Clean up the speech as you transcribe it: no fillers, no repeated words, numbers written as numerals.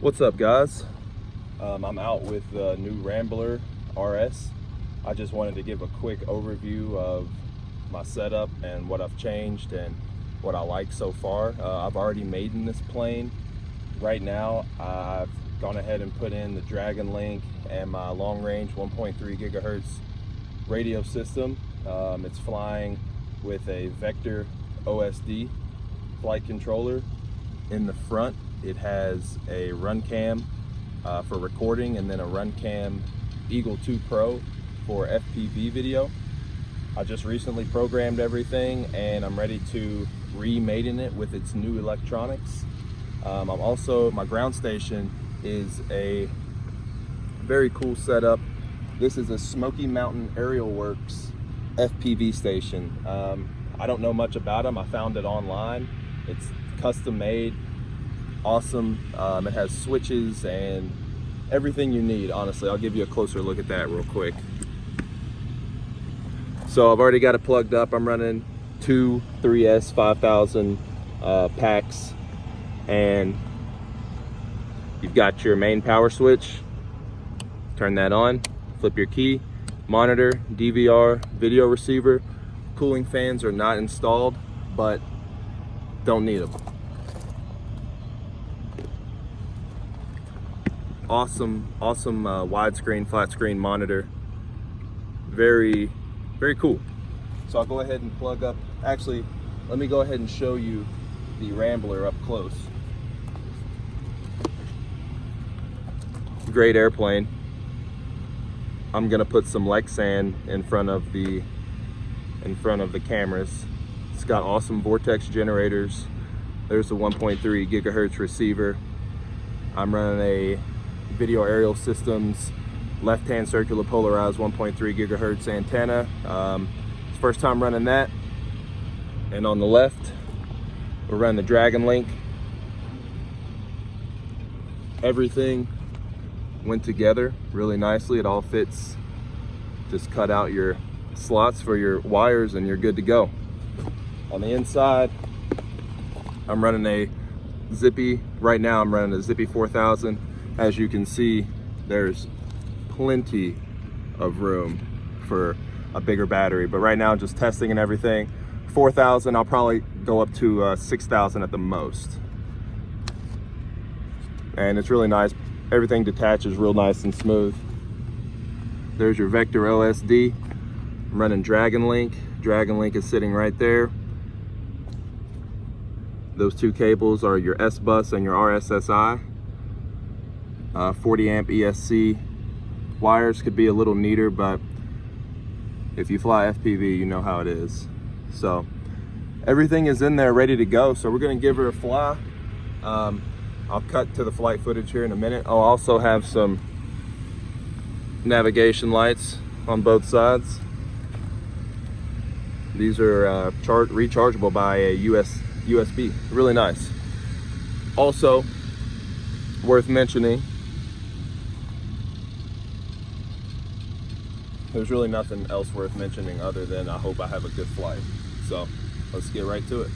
What's up, guys? I'm out with the new Rambler RS. I just wanted to give a quick overview of my setup and what I've changed and what I like so far. I've already made in this plane. Right now, I've gone ahead and put in the Dragonlink and my long-range 1.3 gigahertz radio system. It's flying with a Vector OSD flight controller. In the front, it has a run cam for recording, and then a run cam Eagle 2 Pro for FPV video. I just recently programmed everything and I'm ready to remate it with its new electronics. My ground station is a very cool setup. This is a Smoky Mountain Aerial Works FPV station. I don't know much about them. I found it online. It's custom made, awesome. It has switches and everything you need, honestly. I'll give you a closer look at that real quick. So I've already got it plugged up. I'm running two 3S 5000 packs, and you've got your main power switch. Turn that on, flip your key, monitor, DVR, video receiver. Cooling fans are not installed, but don't need them. Awesome widescreen, flat screen monitor. Very cool. So I'll go ahead and plug up. Actually, let me go ahead and show you the Rambler up close. Great airplane. I'm gonna put some Lexan in front of the cameras. It's got awesome vortex generators. There's the 1.3 gigahertz receiver. I'm running a Video Aerial Systems left-hand circular polarized 1.3 gigahertz antenna. It's first time running that. And on the left, we're running the Dragonlink. Everything went together really nicely. It all fits. Just cut out your slots for your wires and you're good to go. On the inside, I'm running a Zippy. Right now I'm running a Zippy 4000. As you can see, there's plenty of room for a bigger battery, but right now just testing and everything. 4,000, I'll probably go up to 6,000 at the most. And it's really nice. Everything detaches real nice and smooth. There's your Vector OSD. I'm running Dragonlink. Dragonlink is sitting right there. Those two cables are your S-Bus and your RSSI. 40 amp ESC wires could be a little neater, but if you fly FPV, you know how it is. So everything is in there ready to go. So we're gonna give her a fly. I'll cut to the flight footage here in a minute. I'll also have some navigation lights on both sides. These are rechargeable by a USB. Really nice. Also worth mentioning, there's really nothing else worth mentioning other than I hope I have a good flight. So let's get right to it.